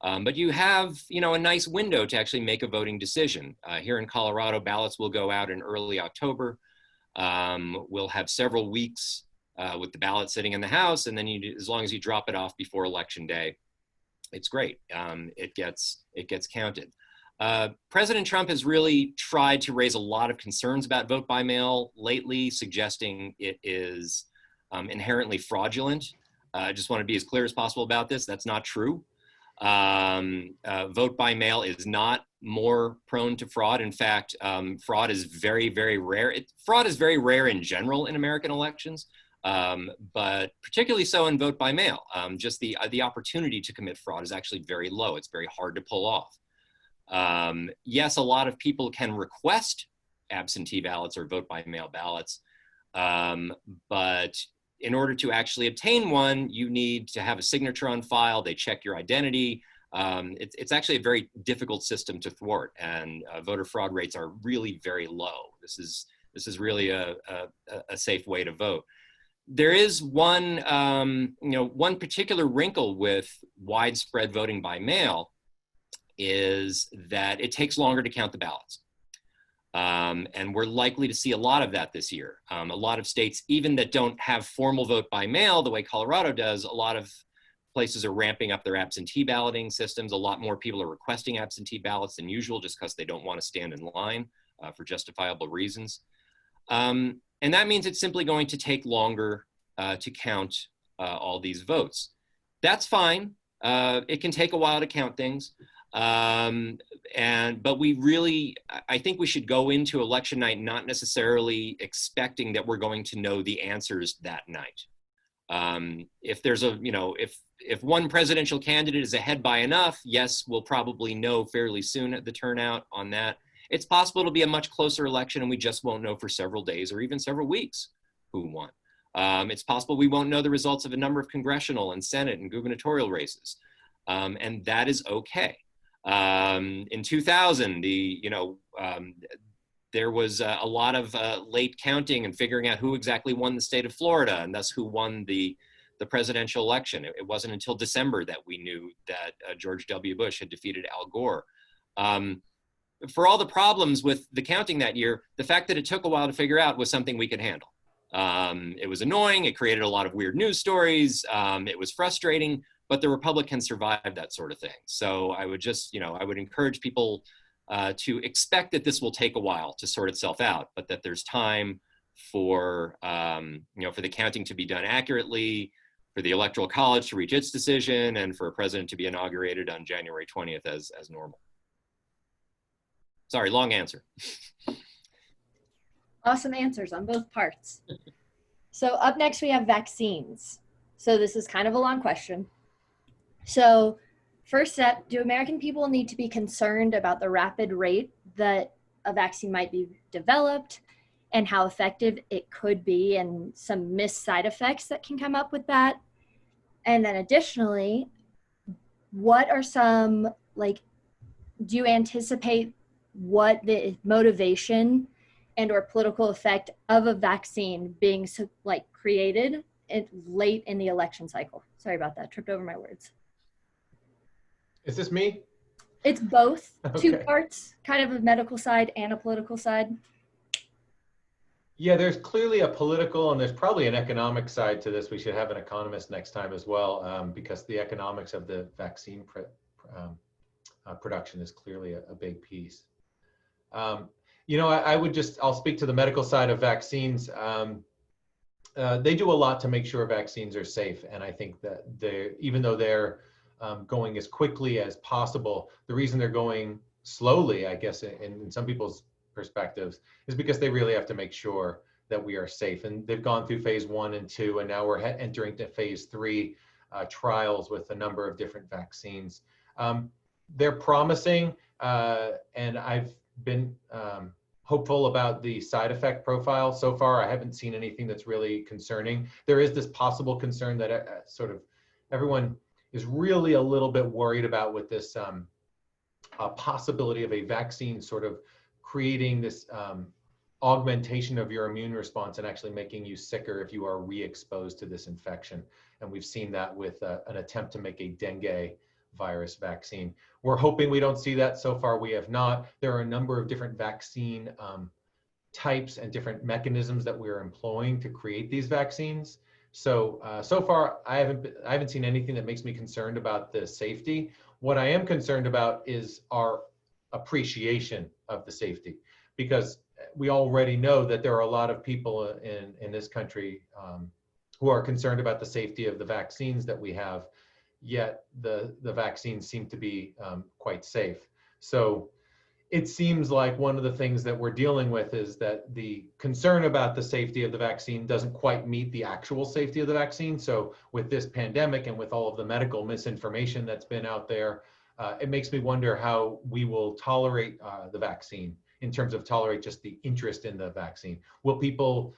But you have, a nice window to actually make a voting decision. Here in Colorado, ballots will go out in early October. We'll have several weeks with the ballot sitting in the house, and then as long as you drop it off before Election Day, it's great. It gets counted. President Trump has really tried to raise a lot of concerns about vote by mail lately, suggesting it is inherently fraudulent. I just want to be as clear as possible about this. That's not true. Vote by mail is not more prone to fraud. In fact, fraud is very, very rare. Fraud is very rare in general in American elections, but particularly so in vote by mail. Just the opportunity to commit fraud is actually very low. It's very hard to pull off. Yes, a lot of people can request absentee ballots or vote by mail ballots, but in order to actually obtain one, you need to have a signature on file. They check your identity. It's actually a very difficult system to thwart, and voter fraud rates are really very low. This is really a safe way to vote. There is one, one particular wrinkle with widespread voting by mail is that it takes longer to count the ballots. And we're likely to see a lot of that this year. A lot of states, even that don't have formal vote by mail the way Colorado does, a lot of places are ramping up their absentee balloting systems. A lot more people are requesting absentee ballots than usual just because they don't want to stand in line for justifiable reasons. And that means it's simply going to take longer to count all these votes. That's fine. It can take a while to count things. But we really, I think we should go into election night not necessarily expecting that we're going to know the answers that night. If there's if one presidential candidate is ahead by enough, yes, we'll probably know fairly soon at the turnout on that. It's possible it'll be a much closer election and we just won't know for several days or even several weeks who won. It's possible we won't know the results of a number of congressional and Senate and gubernatorial races. And that is okay. In 2000, there was a lot of late counting and figuring out who exactly won the state of Florida and thus who won the presidential election. It wasn't until December that we knew that George W. Bush had defeated Al Gore. For all the problems with the counting that year, the fact that it took a while to figure out was something we could handle. It was annoying. It created a lot of weird news stories. It was frustrating, but the Republicans survived that sort of thing. So I would just, I would encourage people to expect that this will take a while to sort itself out, but that there's time for, for the counting to be done accurately, for the Electoral College to reach its decision, and for a president to be inaugurated on January 20th as normal. Sorry, long answer. Awesome answers on both parts. So up next we have vaccines. So this is kind of a long question. So first step, do American people need to be concerned about the rapid rate that a vaccine might be developed and how effective it could be and some missed side effects that can come up with that? And then additionally, what are some, do you anticipate what the motivation and or political effect of a vaccine being created late in the election cycle? Sorry about that, tripped over my words. Is this me? It's both. Okay. Two parts, kind of a medical side and a political side. Yeah, there's clearly a political and there's probably an economic side to this. We should have an economist next time as well, because the economics of the vaccine production is clearly a big piece. I'll speak to the medical side of vaccines. They do a lot to make sure vaccines are safe. And I think that even though they're going as quickly as possible, the reason they're going slowly, I guess, in some people's perspectives, is because they really have to make sure that we are safe. And they've gone through phase 1 and 2, and now we're entering to phase 3 trials with a number of different vaccines. They're promising, and I've been hopeful about the side effect profile. So far, I haven't seen anything that's really concerning. There is this possible concern that everyone is really a little bit worried about with this possibility of a vaccine sort of creating this augmentation of your immune response and actually making you sicker if you are re-exposed to this infection. And we've seen that with an attempt to make a dengue virus vaccine. We're hoping we don't see that. So far, we have not. There are a number of different vaccine types and different mechanisms that we're employing to create these vaccines. So far, I haven't seen anything that makes me concerned about the safety. What I am concerned about is our appreciation of the safety, because we already know that there are a lot of people in this country who are concerned about the safety of the vaccines that we have, yet the vaccines seem to be quite safe. So it seems like one of the things that we're dealing with is that the concern about the safety of the vaccine doesn't quite meet the actual safety of the vaccine. So with this pandemic and with all of the medical misinformation that's been out there, it makes me wonder how we will tolerate the vaccine in terms of tolerate just the interest in the vaccine. Will people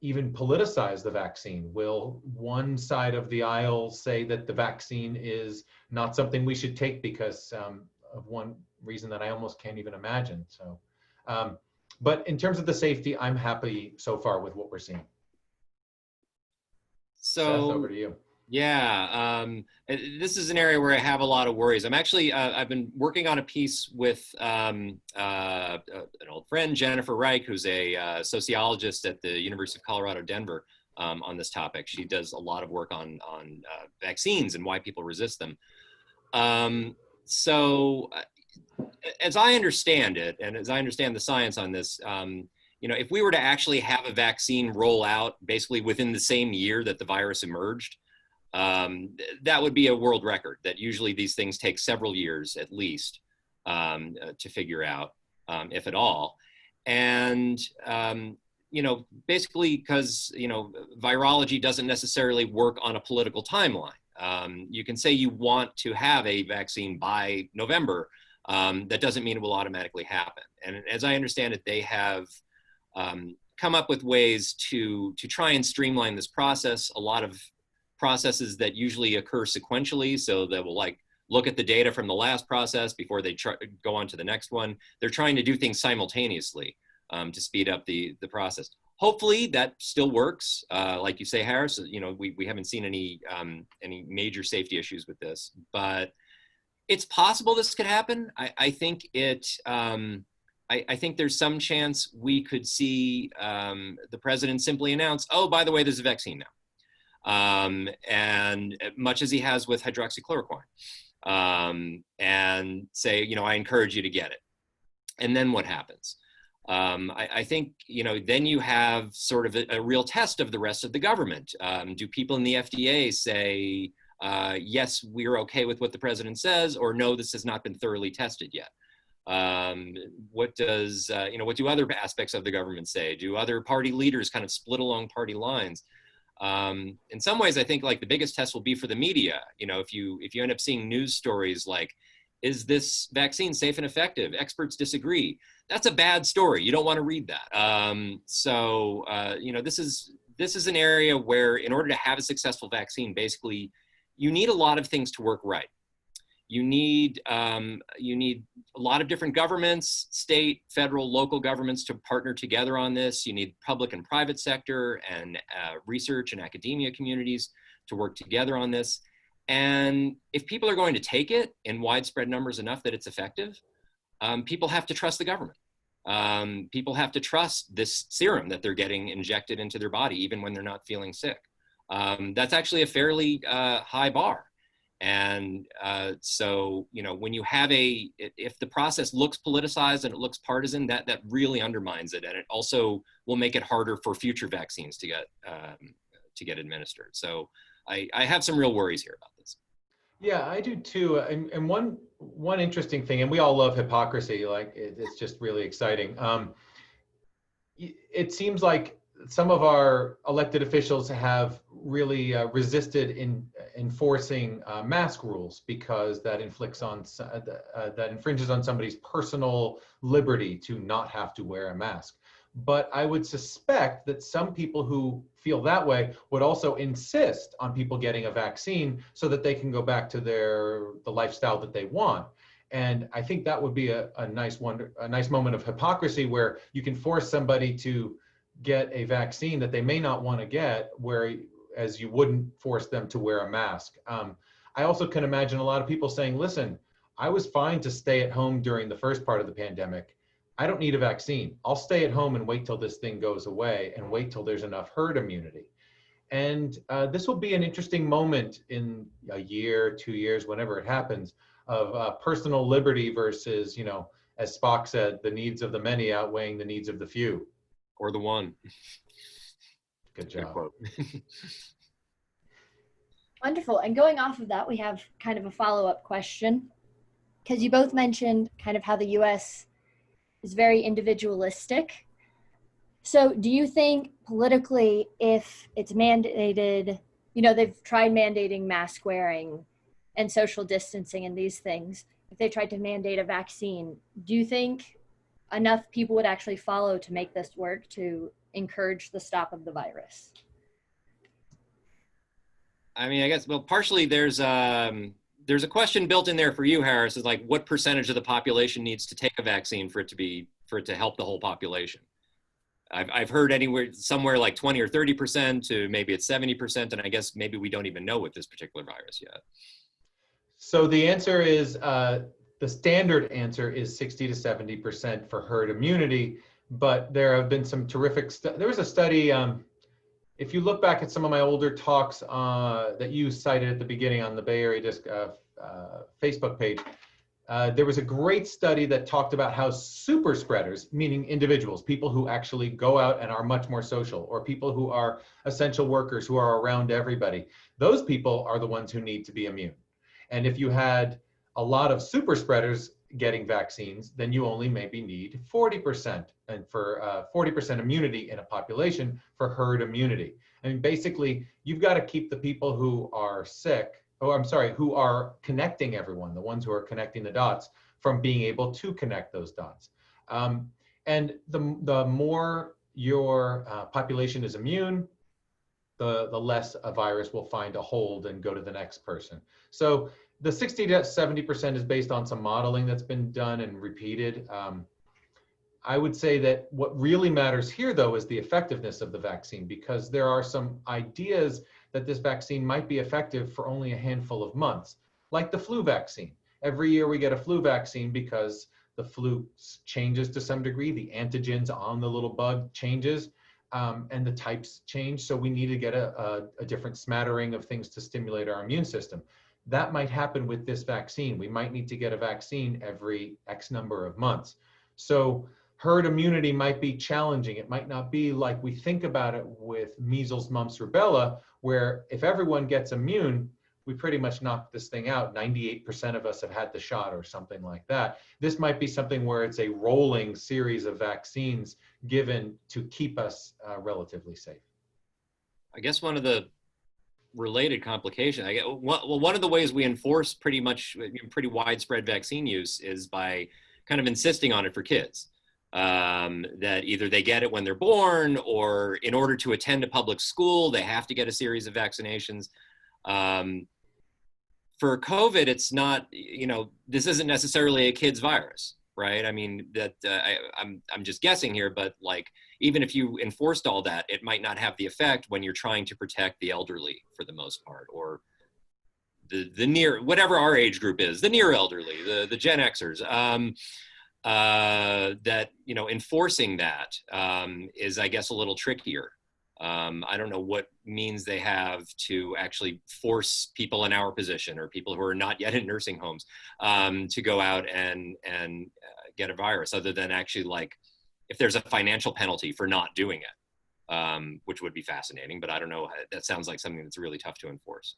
even politicize the vaccine? Will one side of the aisle say that the vaccine is not something we should take because of one reason that I almost can't even imagine? So, but in terms of the safety, I'm happy so far with what we're seeing. So, Seth, over to you. Yeah, this is an area where I have a lot of worries. I'm actually, I've been working on a piece with an old friend, Jennifer Reich, who's a sociologist at the University of Colorado, Denver, on this topic. She does a lot of work on vaccines and why people resist them. So as I understand it, and as I understand the science on this, if we were to actually have a vaccine roll out basically within the same year that the virus emerged, that would be a world record. That usually these things take several years at least to figure out, if at all. And basically because virology doesn't necessarily work on a political timeline. You can say you want to have a vaccine by November. That doesn't mean it will automatically happen. And as I understand it, they have come up with ways to try and streamline this process. A lot of processes that usually occur sequentially, so they will look at the data from the last process before they go on to the next one. They're trying to do things simultaneously to speed up the process. Hopefully that still works. Like you say, Harris, we haven't seen any major safety issues with this, but it's possible this could happen. I think I think there's some chance we could see the president simply announce, oh, by the way, there's a vaccine now. And much as he has with hydroxychloroquine, and say, I encourage you to get it. And then what happens? I think, then you have sort of a real test of the rest of the government. Do people in the FDA say, yes, we're okay with what the president says, or no, this has not been thoroughly tested yet? What does, what do other aspects of the government say? Do other party leaders kind of split along party lines? In some ways, I think the biggest test will be for the media. If you end up seeing news stories like, is this vaccine safe and effective? Experts disagree. That's a bad story. You don't want to read that. This is an area where in order to have a successful vaccine, basically, you need a lot of things to work right. You need a lot of different governments, state, federal, local governments to partner together on this. You need public and private sector and research and academia communities to work together on this. And if people are going to take it in widespread numbers enough that it's effective, people have to trust the government. People have to trust this serum that they're getting injected into their body, even when they're not feeling sick. That's actually a fairly high bar. And so, when you have if the process looks politicized and it looks partisan, that really undermines it. And it also will make it harder for future vaccines to get administered. So I have some real worries here about this. Yeah, I do too. And one interesting thing, and we all love hypocrisy, it's just really exciting. It seems like some of our elected officials have really resisted in enforcing mask rules because that infringes on somebody's personal liberty to not have to wear a mask. But I would suspect that some people who feel that way would also insist on people getting a vaccine so that they can go back to the lifestyle that they want. And I think that would be a nice moment of hypocrisy where you can force somebody to get a vaccine that they may not want to get, whereas you wouldn't force them to wear a mask. I also can imagine a lot of people saying, listen, I was fine to stay at home during the first part of the pandemic. I don't need a vaccine. I'll stay at home and wait till this thing goes away and wait till there's enough herd immunity. And this will be an interesting moment in a year, 2 years, whenever it happens, of personal liberty versus, as Spock said, the needs of the many outweighing the needs of the few. Or the one. Good Good job. quote. Wonderful. And going off of that, we have kind of a follow-up question, because you both mentioned kind of how the US is very individualistic. So do you think politically, if it's mandated, you know, they've tried mandating mask wearing and social distancing and these things, if they tried to mandate a vaccine, do you think enough people would actually follow to make this work to encourage the stop of the virus? I mean, I guess, well, partially there's a question built in there for you, Harris, is like what percentage of the population needs to take a vaccine for it to help the whole population? I've heard somewhere like 20 or 30% to maybe it's 70%, and I guess maybe we don't even know with this particular virus yet. So the answer is, the standard answer is 60 to 70% for herd immunity, but there have been some terrific, there was a study, if you look back at some of my older talks that you cited at the beginning on the Bay Area Disc Facebook page, there was a great study that talked about how super spreaders, meaning individuals, people who actually go out and are much more social, or people who are essential workers who are around everybody, those people are the ones who need to be immune. And if you had a lot of super spreaders getting vaccines, then you only maybe need 40%, and for 40% immunity in a population for herd immunity. I mean, basically, you've got to keep the people who are sick, who are connecting everyone, the ones who are connecting the dots, from being able to connect those dots. And the more your population is immune, the less a virus will find a hold and go to the next person. So the 60 to 70% is based on some modeling that's been done and repeated. I would say that what really matters here, though, is the effectiveness of the vaccine, because there are some ideas that this vaccine might be effective for only a handful of months, like the flu vaccine. Every year we get a flu vaccine because the flu changes to some degree, the antigens on the little bug changes, and the types change. So we need to get a different smattering of things to stimulate our immune system. That might happen with this vaccine. We might need to get a vaccine every X number of months. So herd immunity might be challenging. It might not be like we think about it with measles, mumps, rubella, where if everyone gets immune, we pretty much knock this thing out. 98% of us have had the shot or something like that. This might be something where it's a rolling series of vaccines given to keep us relatively safe. I guess one of the related complication, one of the ways we enforce pretty widespread vaccine use is by kind of insisting on it for kids. That either they get it when they're born, or in order to attend a public school, they have to get a series of vaccinations. For COVID, it's not, this isn't necessarily a kid's virus, right? I mean, that I'm just guessing here, but like, even if you enforced all that, it might not have the effect when you're trying to protect the elderly for the most part, or the near, whatever our age group is, the near elderly, the Gen Xers. That, enforcing that is, I guess, a little trickier. I don't know what means they have to actually force people in our position, or people who are not yet in nursing homes, to go out and get a virus, other than actually, like, if there's a financial penalty for not doing it, which would be fascinating, but I don't know. That sounds like something that's really tough to enforce.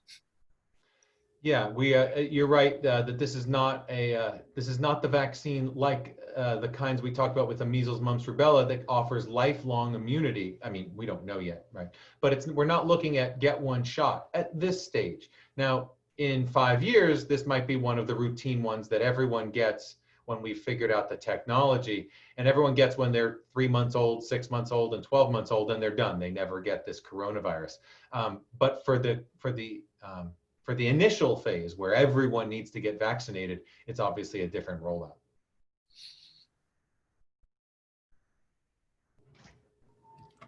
Yeah, you're right that this is not the vaccine like the kinds we talked about with the measles, mumps, rubella that offers lifelong immunity. I mean, we don't know yet, right? But we're not looking at get one shot at this stage. Now, in 5 years, this might be one of the routine ones that everyone gets when we've figured out the technology, and everyone gets when they're 3 months old, 6 months old, and 12 months old, and they're done. They never get this coronavirus. But for the initial phase where everyone needs to get vaccinated, it's obviously a different rollout.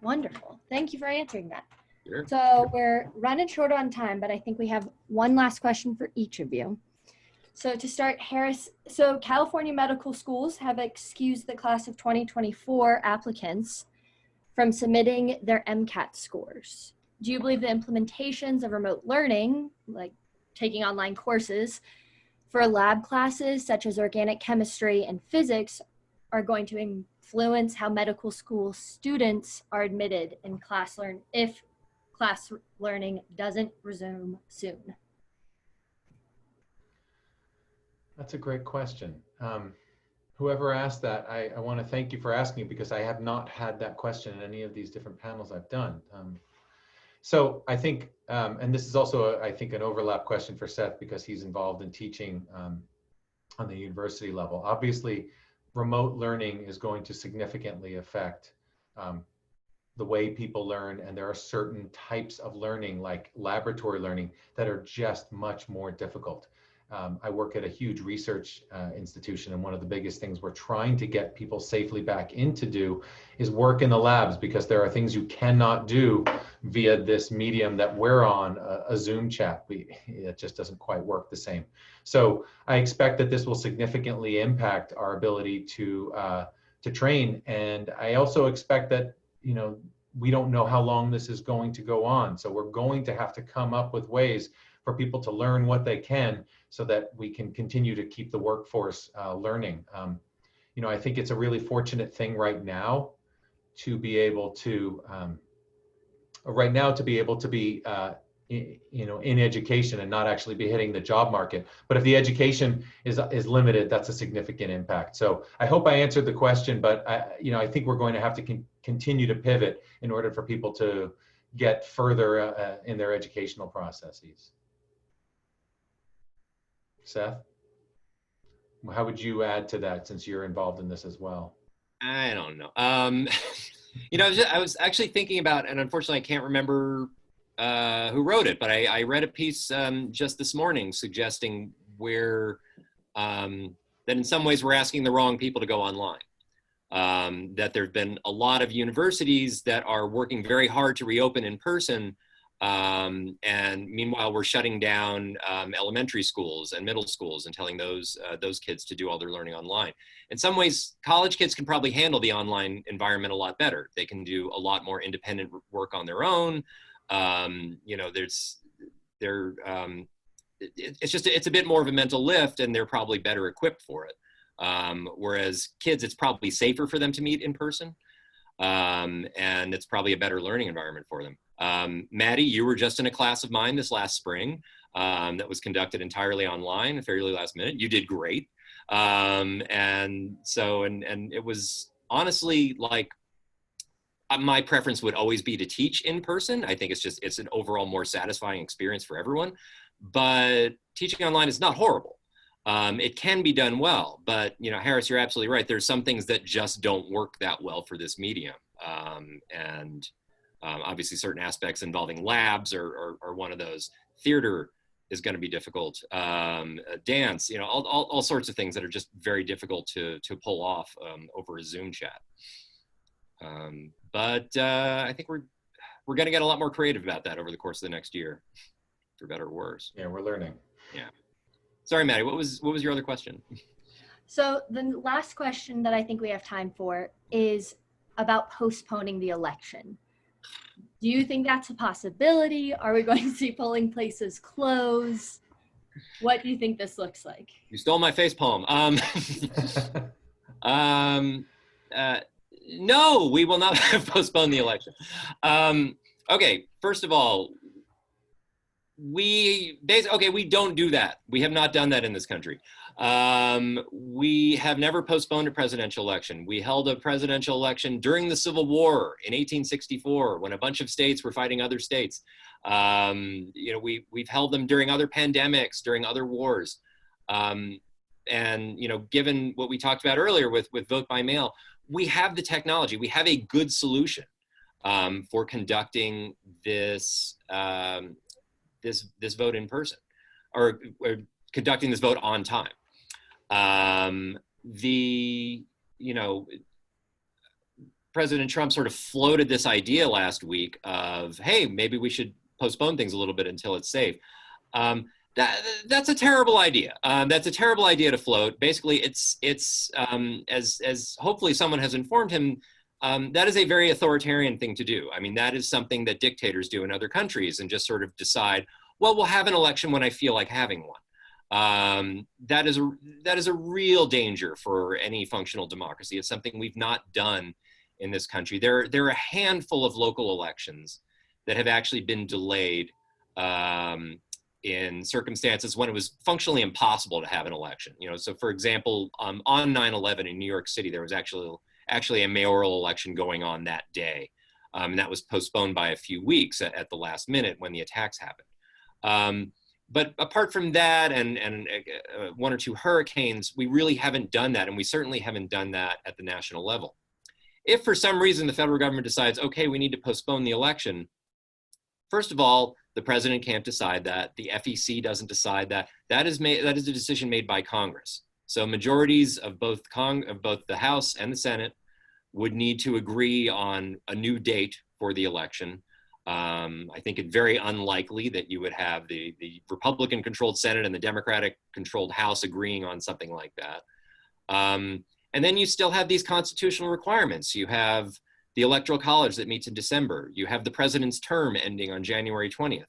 Wonderful. Thank you for answering that. Sure. So we're running short on time, but I think we have one last question for each of you. So to start, Harris, so California medical schools have excused the class of 2024 applicants from submitting their MCAT scores. Do you believe the implementations of remote learning, like taking online courses for lab classes such as organic chemistry and physics, are going to influence how medical school students are admitted in if class learning doesn't resume soon? That's a great question. Whoever asked that, I want to thank you for asking, because I have not had that question in any of these different panels I've done. So I think, and this is also, I think, an overlap question for Seth, because he's involved in teaching on the university level. Obviously, remote learning is going to significantly affect the way people learn, and there are certain types of learning, like laboratory learning, that are just much more difficult. I work at a huge research institution, and one of the biggest things we're trying to get people safely back in to do is work in the labs, because there are things you cannot do via this medium that we're on, a Zoom chat. It just doesn't quite work the same. So I expect that this will significantly impact our ability to train, and I also expect that, you know, we don't know how long this is going to go on. So we're going to have to come up with ways for people to learn what they can, so that we can continue to keep the workforce learning. You know, I think it's a really fortunate thing right now to be able to be you know, in education and not actually be hitting the job market. But if the education is limited, that's a significant impact. So I hope I answered the question, but you know, I think we're going to have to continue to pivot in order for people to get further in their educational processes. Seth, how would you add to that, since you're involved in this as well? I don't know. You know, I was actually thinking about, and unfortunately I can't remember who wrote it, but I read a piece just this morning suggesting that in some ways we're asking the wrong people to go online. That there have been a lot of universities that are working very hard to reopen in person, and meanwhile we're shutting down elementary schools and middle schools and telling those kids to do all their learning online. In some ways, college kids can probably handle the online environment a lot better. They can do a lot more independent work on their own. You know, it's a bit more of a mental lift, and they're probably better equipped for it. Whereas kids, it's probably safer for them to meet in person. And it's probably a better learning environment for them. Maddie, you were just in a class of mine this last spring that was conducted entirely online, fairly last minute. You did great. And it was honestly like, my preference would always be to teach in person. I think it's an overall more satisfying experience for everyone, but teaching online is not horrible. It can be done well, but you know, Harris, you're absolutely right. There's some things that just don't work that well for this medium. Obviously certain aspects involving labs are one of those. Theater is going to be difficult. Dance, you know, all sorts of things that are just very difficult to pull off over a Zoom chat. But I think we're going to get a lot more creative about that over the course of the next year, for better or worse. Yeah, we're learning. Yeah. Sorry, Maddie, what was your other question? So the last question that I think we have time for is about postponing the election. Do you think that's a possibility? Are we going to see polling places close? What do you think this looks like? You stole my facepalm. No, we will not postpone the election. Okay, first of all, we don't do that. We have not done that in this country. We have never postponed a presidential election. We held a presidential election during the Civil War in 1864, when a bunch of states were fighting other states. You know, we've held them during other pandemics, during other wars. And, you know, given what we talked about earlier with vote by mail, we have the technology. We have a good solution for conducting this vote in person, or conducting this vote on time. You know, President Trump sort of floated this idea last week of, hey, maybe we should postpone things a little bit until it's safe. That's a terrible idea. That's a terrible idea to float. Basically, it's as hopefully someone has informed him, that is a very authoritarian thing to do. I mean, that is something that dictators do in other countries, and just sort of decide, well, we'll have an election when I feel like having one. That is a real danger for any functional democracy. It's something we've not done in this country. There are a handful of local elections that have actually been delayed in circumstances when it was functionally impossible to have an election. You know, so for example, on 9/11 in New York City, there was actually a mayoral election going on that day. And that was postponed by a few weeks at the last minute when the attacks happened. But apart from that and one or two hurricanes, we really haven't done that. And we certainly haven't done that at the national level. If for some reason the federal government decides, okay, we need to postpone the election, first of all, the president can't decide that. The FEC doesn't decide that. That is a decision made by Congress. So majorities of both the House and the Senate would need to agree on a new date for the election. I think it's very unlikely that you would have the Republican-controlled Senate and the Democratic-controlled House agreeing on something like that. And then you still have these constitutional requirements. You have the Electoral College that meets in December. You have the president's term ending on January 20th.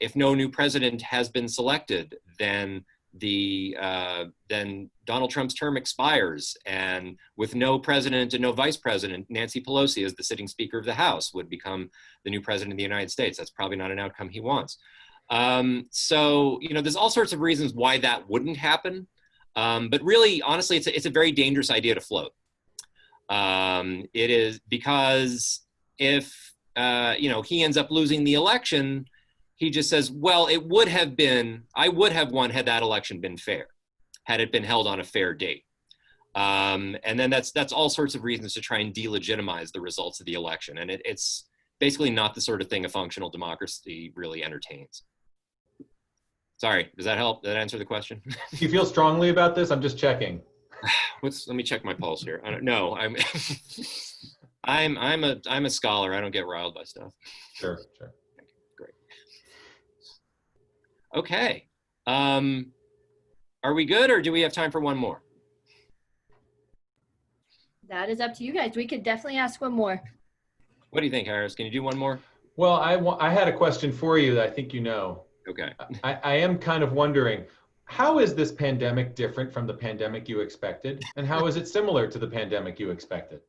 If no new president has been selected, then Donald Trump's term expires, and with no president and no vice president, Nancy Pelosi, as the sitting Speaker of the House, would become the new president of the United States. That's probably not an outcome he wants. So, you know, there's all sorts of reasons why that wouldn't happen. But really, honestly, it's a very dangerous idea to float. It is because if, you know, he ends up losing the election, he just says, well, I would have won had that election been fair, had it been held on a fair date. And then that's all sorts of reasons to try and delegitimize the results of the election. And it's basically not the sort of thing a functional democracy really entertains. Sorry, does that help? Did that answer the question? Do you feel strongly about this? I'm just checking. Let me check my pulse here. I don't know. I'm a scholar. I don't get riled by stuff. Sure. Great. Okay. Are we good, or do we have time for one more? That is up to you guys. We could definitely ask one more. What do you think, Harris? Can you do one more? Well, I had a question for you that I think you know. Okay. I am kind of wondering, how is this pandemic different from the pandemic you expected? And how is it similar to the pandemic you expected?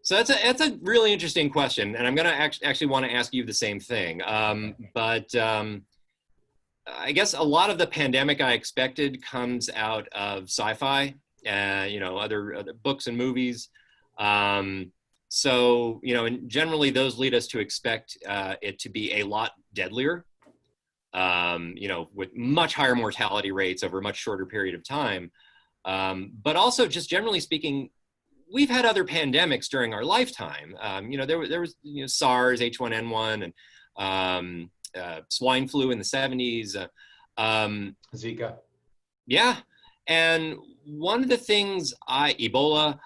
So that's a really interesting question, and I'm going to actually want to ask you the same thing. But I guess a lot of the pandemic I expected comes out of sci-fi, you know, other books and movies. So, you know, and generally those lead us to expect it to be a lot deadlier, you know, with much higher mortality rates over a much shorter period of time. But also, just generally speaking, we've had other pandemics during our lifetime. You know, there was you know, SARS, H1N1, and swine flu in the 70s. Zika. Yeah. And one of the things Ebola,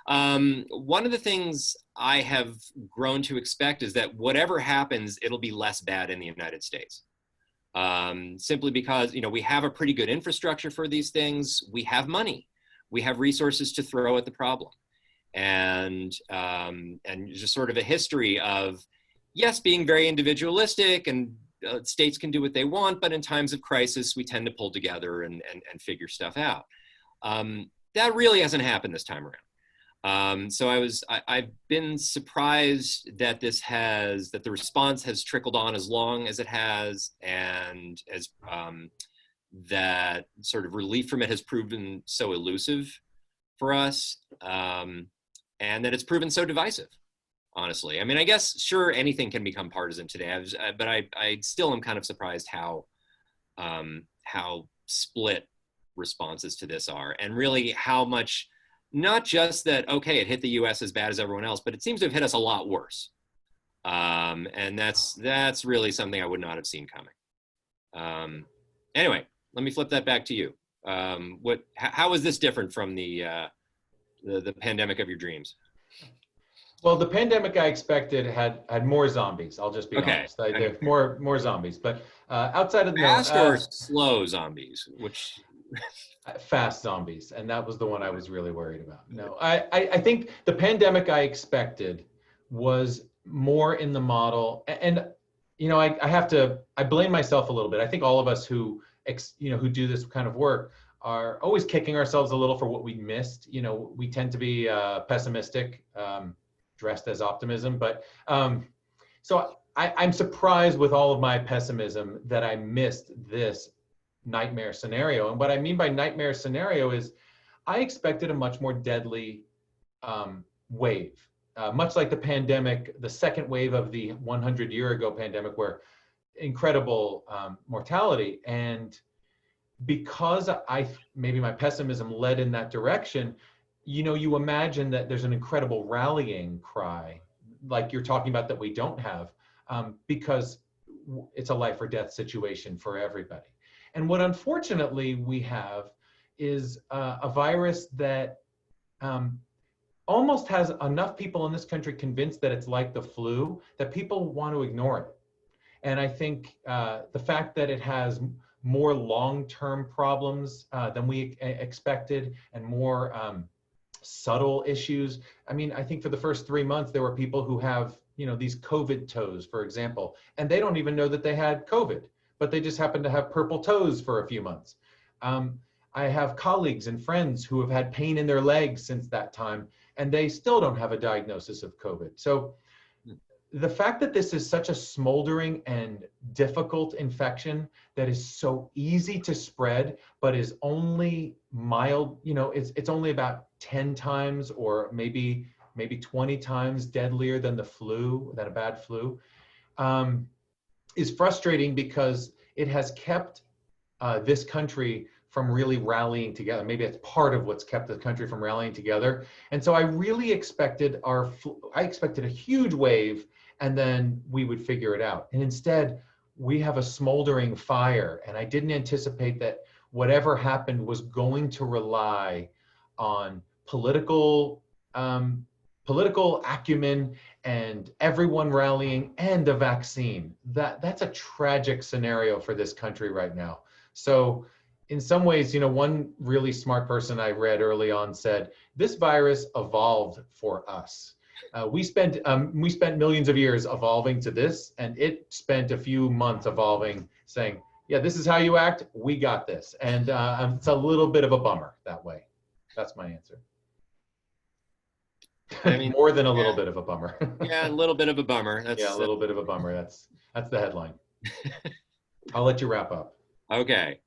one of the things I have grown to expect is that whatever happens, it'll be less bad in the United States. Simply because, you know, we have a pretty good infrastructure for these things. We have money. We have resources to throw at the problem. And just sort of a history of, yes, being very individualistic, and states can do what they want, but in times of crisis, we tend to pull together and figure stuff out. That really hasn't happened this time around. So I've been surprised that that the response has trickled on as long as it has, and as that sort of relief from it has proven so elusive for us, and that it's proven so divisive, honestly. I mean, I guess, sure, anything can become partisan today, but I still am kind of surprised how split responses to this are, and really how much, not just that, okay, it hit the US as bad as everyone else, but it seems to have hit us a lot worse. And that's really something I would not have seen coming. Anyway, let me flip that back to you. How is this different from the pandemic of your dreams? Well, the pandemic I expected had more zombies. I'll just be honest. More zombies, but outside of fast or slow zombies, which fast zombies, and that was the one I was really worried about. No, I think the pandemic I expected was more in the model, and I blame myself a little bit. I think all of us who who do this kind of work are always kicking ourselves a little for what we missed. We tend to be pessimistic, dressed as optimism, but so I'm surprised with all of my pessimism that I missed this nightmare scenario. And what I mean by nightmare scenario is I expected a much more deadly wave, much like the pandemic, the second wave of the 100-year ago pandemic, where incredible mortality. And because maybe my pessimism led in that direction, you imagine that there's an incredible rallying cry, like you're talking about, that we don't have, because it's a life or death situation for everybody. And what unfortunately we have is a virus that almost has enough people in this country convinced that it's like the flu that people want to ignore it. And I think the fact that it has more long-term problems than we expected, and more subtle issues. I mean, I think for the first 3 months, there were people who have, these COVID toes, for example, and they don't even know that they had COVID, but they just happen to have purple toes for a few months. I have colleagues and friends who have had pain in their legs since that time, and they still don't have a diagnosis of COVID. So the fact that this is such a smoldering and difficult infection that is so easy to spread, but is only mild, it's only about 10 times or maybe 20 times deadlier than than a bad flu, is frustrating, because it has kept this country from really rallying together. Maybe it's part of what's kept the country from rallying together. And so I really expected a huge wave, and then we would figure it out. And instead, we have a smoldering fire. And I didn't anticipate that whatever happened was going to rely on political acumen and everyone rallying and a vaccine. That's a tragic scenario for this country right now. So in some ways, one really smart person I read early on said, this virus evolved for us. We spent millions of years evolving to this, and it spent a few months evolving, saying, yeah, this is how you act, we got this. And it's a little bit of a bummer that way. That's my answer. I mean, more than a little bit of a bummer. Yeah, a little bit of a bummer. Yeah, a little bit of a bummer. That's the headline. I'll let you wrap up. Okay.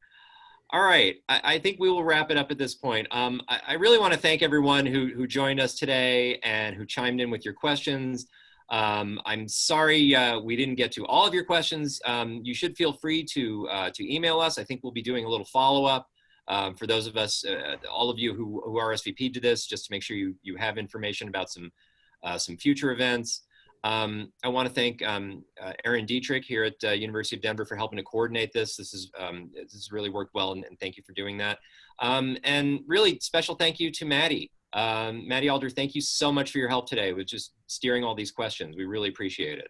All right. I think we will wrap it up at this point. I really want to thank everyone who joined us today and who chimed in with your questions. I'm sorry we didn't get to all of your questions. You should feel free to email us. I think we'll be doing a little follow-up for those of us, all of you who RSVP'd to this, just to make sure you have information about some future events. I want to thank Aaron Dietrich here at University of Denver for helping to coordinate this. This has really worked well, and thank you for doing that. And really special thank you to Maddie. Maddie Alder, thank you so much for your help today with just steering all these questions. We really appreciate it.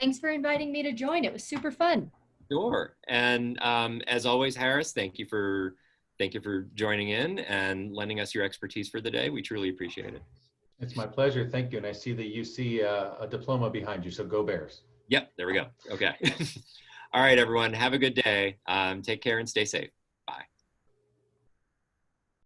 Thanks for inviting me to join. It was super fun. Sure. And as always, Harris, thank you for joining in and lending us your expertise for the day. We truly appreciate it. It's my pleasure. Thank you. And I see that you see a diploma behind you. So go Bears. Yep. There we go. Okay. All right, everyone. Have a good day. Take care and stay safe.